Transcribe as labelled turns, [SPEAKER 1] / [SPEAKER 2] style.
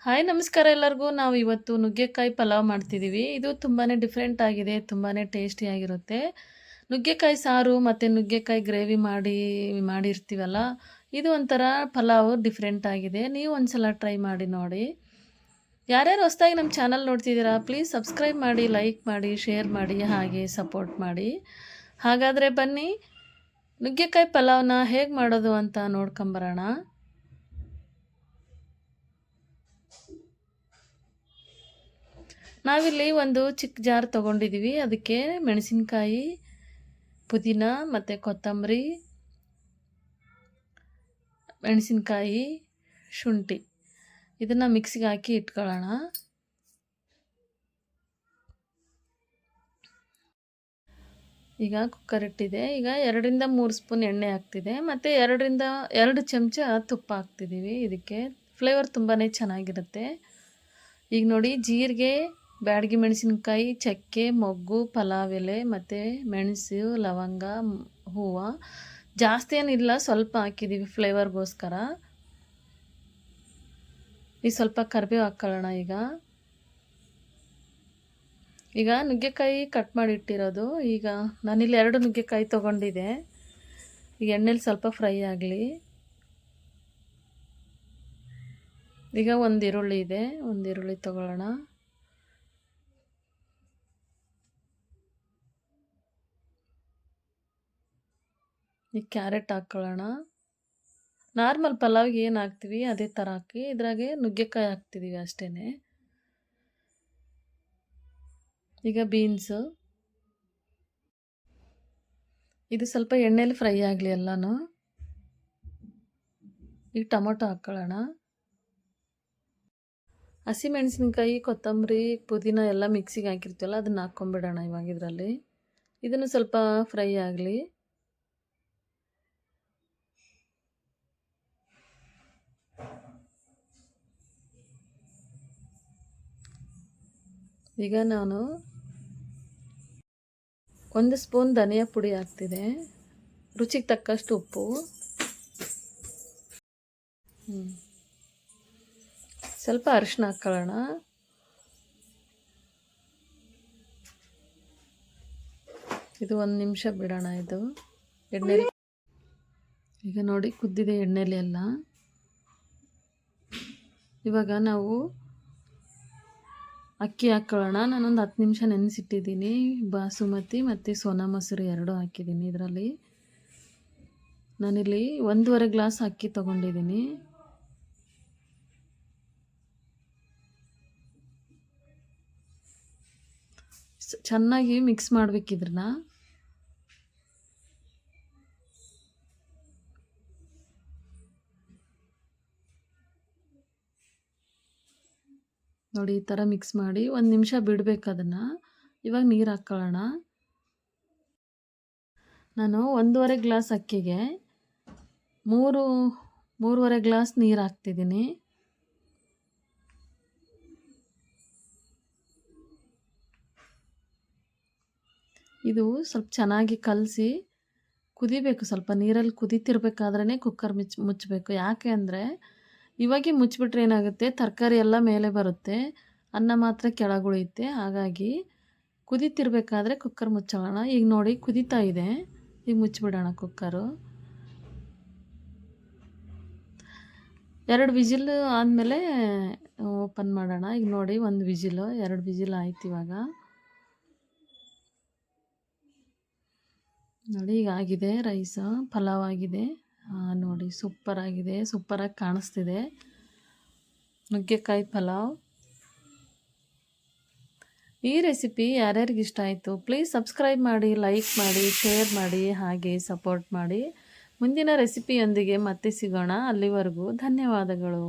[SPEAKER 1] Hi ನಮಸ್ಕಾರ ಎಲ್ಲರಿಗೂ. ನಾವು ಇವತ್ತು ನುಗ್ಗೆಕಾಯಿ ಪಲಾವ್ ಮಾಡ್ತಿದ್ದೀವಿ. ಇದು ತುಂಬಾ ಡಿಫ್ರೆಂಟ್ ಆಗಿದೆ, ತುಂಬಾ ಟೇಸ್ಟಿಯಾಗಿರುತ್ತೆ. ನುಗ್ಗೆಕಾಯಿ ಸಾರು ಮತ್ತು ನುಗ್ಗೆಕಾಯಿ ಗ್ರೇವಿ ಮಾಡಿರ್ತೀವಲ್ಲ, ಇದು ಒಂಥರ ಪಲಾವ್ ಡಿಫ್ರೆಂಟ್ ಆಗಿದೆ. ನೀವು ಒಂದ್ಸಲ ಟ್ರೈ ಮಾಡಿ ನೋಡಿ. ಯಾರ್ಯಾರು ಹೊಸದಾಗಿ ನಮ್ಮ ಚಾನಲ್ ನೋಡ್ತಿದ್ದೀರಾ, ಪ್ಲೀಸ್ ಸಬ್ಸ್ಕ್ರೈಬ್ ಮಾಡಿ, ಲೈಕ್ ಮಾಡಿ, ಶೇರ್ ಮಾಡಿ, ಹಾಗೆ ಸಪೋರ್ಟ್ ಮಾಡಿ. ಹಾಗಾದರೆ ಬನ್ನಿ ನುಗ್ಗೆಕಾಯಿ ಪಲಾವ್ನ ಹೇಗೆ ಮಾಡೋದು ಅಂತ ನೋಡ್ಕೊಂಬರೋಣ. ನಾವಿಲ್ಲಿ ಒಂದು ಚಿಕ್ಕ ಜಾರ್ ತೊಗೊಂಡಿದ್ದೀವಿ. ಅದಕ್ಕೆ ಮೆಣಸಿನ್ಕಾಯಿ, ಪುದೀನ ಮತ್ತು ಕೊತ್ತಂಬರಿ, ಮೆಣಸಿನ್ಕಾಯಿ, ಶುಂಠಿ ಇದನ್ನು ಮಿಕ್ಸಿಗೆ ಹಾಕಿ ಇಟ್ಕೊಳ್ಳೋಣ. ಈಗ ಕುಕ್ಕರ್ ಇಟ್ಟಿದೆ. ಈಗ 2-3 ಸ್ಪೂನ್ ಎಣ್ಣೆ ಹಾಕ್ತಿದೆ ಮತ್ತು 2 ಚಮಚ ತುಪ್ಪ ಹಾಕ್ತಿದ್ದೀವಿ. ಇದಕ್ಕೆ ಫ್ಲೇವರ್ ತುಂಬಾ ಚೆನ್ನಾಗಿರುತ್ತೆ. ಈಗ ನೋಡಿ, ಜೀರಿಗೆ, ಬ್ಯಾಡಗಿ ಮೆಣಸಿನ್ಕಾಯಿ, ಚಕ್ಕೆ, ಮೊಗ್ಗು, ಪಲಾವ್ ಎಲೆ ಮತ್ತು ಮೆಣಸು, ಲವಂಗ, ಹೂವು ಜಾಸ್ತಿ ಏನಿಲ್ಲ, ಸ್ವಲ್ಪ ಹಾಕಿದ್ದೀವಿ ಫ್ಲೇವರ್ಗೋಸ್ಕರ. ಈಗ ಸ್ವಲ್ಪ ಕರಿಬೇವು ಹಾಕ್ಕೊಳ್ಳೋಣ. ಈಗ ನುಗ್ಗೆಕಾಯಿ ಕಟ್ ಮಾಡಿ ಇಟ್ಟಿರೋದು. ಈಗ ನಾನಿಲ್ಲಿ 2 ನುಗ್ಗೆಕಾಯಿ ತೊಗೊಂಡಿದ್ದೆ. ಈಗ ಎಣ್ಣೆಲಿ ಸ್ವಲ್ಪ ಫ್ರೈ ಆಗಲಿ. ಈಗ ಒಂದು ಈರುಳ್ಳಿ ಇದೆ, ಒಂದು ಈರುಳ್ಳಿ ತೊಗೊಳ್ಳೋಣ. ಈಗ ಕ್ಯಾರೆಟ್ ಹಾಕ್ಕೊಳ್ಳೋಣ. ನಾರ್ಮಲ್ ಪಲಾವ್ಗೆ ಏನು ಹಾಕ್ತೀವಿ ಅದೇ ಥರ ಹಾಕಿ, ಇದ್ರಾಗೆ ನುಗ್ಗೆಕಾಯಿ ಹಾಕ್ತಿದ್ದೀವಿ ಅಷ್ಟೇ. ಈಗ ಬೀನ್ಸು, ಇದು ಸ್ವಲ್ಪ ಎಣ್ಣೆಲಿ ಫ್ರೈ ಆಗಲಿ ಎಲ್ಲನೂ. ಈಗ ಟೊಮೊಟೊ ಹಾಕ್ಕೊಳ್ಳೋಣ. ಹಸಿಮೆಣಸಿನ್ಕಾಯಿ, ಕೊತ್ತಂಬರಿ, ಪುದೀನ ಎಲ್ಲ ಮಿಕ್ಸಿಗೆ ಹಾಕಿರ್ತೀವಲ್ಲ, ಅದನ್ನು ಹಾಕ್ಕೊಂಬಿಡೋಣ ಇವಾಗ ಇದರಲ್ಲಿ. ಇದನ್ನು ಸ್ವಲ್ಪ ಫ್ರೈ ಆಗಲಿ. ಈಗ ನಾನು 1 ಸ್ಪೂನ್ ಧನಿಯಾ ಪುಡಿ ಹಾಕ್ತಿದೆ, ರುಚಿಗೆ ತಕ್ಕಷ್ಟು ಉಪ್ಪು, ಸ್ವಲ್ಪ ಅರಿಶಿನ ಹಾಕ್ಕೊಳ್ಳೋಣ. ಇದು 1 ನಿಮಿಷ ಬಿಡೋಣ. ಇದು ಎಣ್ಣೆಲಿ ಈಗ ನೋಡಿ ಕುದ್ದಿದೆ ಎಣ್ಣೆಲಿ ಎಲ್ಲ. ಇವಾಗ ನಾವು ಅಕ್ಕಿ ಹಾಕ್ಕೊಳ್ಳೋಣ. ನಾನೊಂದು 10 ನಿಮಿಷ ನೆನೆಸಿಟ್ಟಿದ್ದೀನಿ. ಬಾಸುಮತಿ ಮತ್ತು ಸೋನಾ ಮಸೂರಿ 2 ಹಾಕಿದ್ದೀನಿ ಇದರಲ್ಲಿ. ನಾನಿಲ್ಲಿ 1.5 ಗ್ಲಾಸ್ ಅಕ್ಕಿ ತೊಗೊಂಡಿದ್ದೀನಿ. ಚೆನ್ನಾಗಿ ಮಿಕ್ಸ್ ಮಾಡಬೇಕಿದ್ರನ್ನ. ನೋಡಿ, ಈ ಥರ ಮಿಕ್ಸ್ ಮಾಡಿ 1 ನಿಮಿಷ ಬಿಡಬೇಕು ಅದನ್ನು. ಇವಾಗ ನೀರು ಹಾಕ್ಕೊಳ್ಳೋಣ. ನಾನು 1.5 ಗ್ಲಾಸ್ ಅಕ್ಕಿಗೆ 3.5 ಗ್ಲಾಸ್ ನೀರು ಹಾಕ್ತಿದ್ದೀನಿ. ಇದು ಸ್ವಲ್ಪ ಚೆನ್ನಾಗಿ ಕಲಸಿ ಕುದಿಬೇಕು. ಸ್ವಲ್ಪ ನೀರಲ್ಲಿ ಕುದೀತಿರ್ಬೇಕಾದ್ರೇ ಕುಕ್ಕರ್ ಮುಚ್ಚಬೇಕು. ಯಾಕೆ ಅಂದರೆ ಇವಾಗೆ ಮುಚ್ಚಿಬಿಟ್ರೆ ಏನಾಗುತ್ತೆ, ತರಕಾರಿ ಎಲ್ಲ ಮೇಲೆ ಬರುತ್ತೆ, ಅನ್ನ ಮಾತ್ರ ಕೆಳಗುಳಿಯುತ್ತೆ. ಹಾಗಾಗಿ ಕುದೀತಿರ್ಬೇಕಾದ್ರೆ ಕುಕ್ಕರ್ ಮುಚ್ಚೋಣ. ಈಗ ನೋಡಿ ಕುದೀತಾ ಇದೆ. ಈಗ ಮುಚ್ಚಿಬಿಡೋಣ ಕುಕ್ಕರು. 2 ವಿಜಿಲ್ ಆದಮೇಲೆ ಓಪನ್ ಮಾಡೋಣ. ಈಗ ನೋಡಿ 1 ವಿಜಿಲು, 2 ವಿಜಿಲ್ ಆಯ್ತು. ಇವಾಗ ನೋಡಿ, ಈಗ ಆಗಿದೆ ರೈಸು, ಪಲಾವ್ ಆಗಿದೆ. ನೋಡಿ ಸೂಪರಾಗಿದೆ, ಸೂಪರಾಗಿ ಕಾಣಿಸ್ತಿದೆ ನುಗ್ಗೆಕಾಯಿ ಪಲಾವ್. ಈ ರೆಸಿಪಿ ಯಾರ್ಯಾರಿಗೆ ಇಷ್ಟ ಆಯಿತು ಪ್ಲೀಸ್ ಸಬ್ಸ್ಕ್ರೈಬ್ ಮಾಡಿ, ಲೈಕ್ ಮಾಡಿ, ಶೇರ್ ಮಾಡಿ, ಹಾಗೆ ಸಪೋರ್ಟ್ ಮಾಡಿ. ಮುಂದಿನ ರೆಸಿಪಿಯೊಂದಿಗೆ ಮತ್ತೆ ಸಿಗೋಣ. ಅಲ್ಲಿವರೆಗೂ ಧನ್ಯವಾದಗಳು.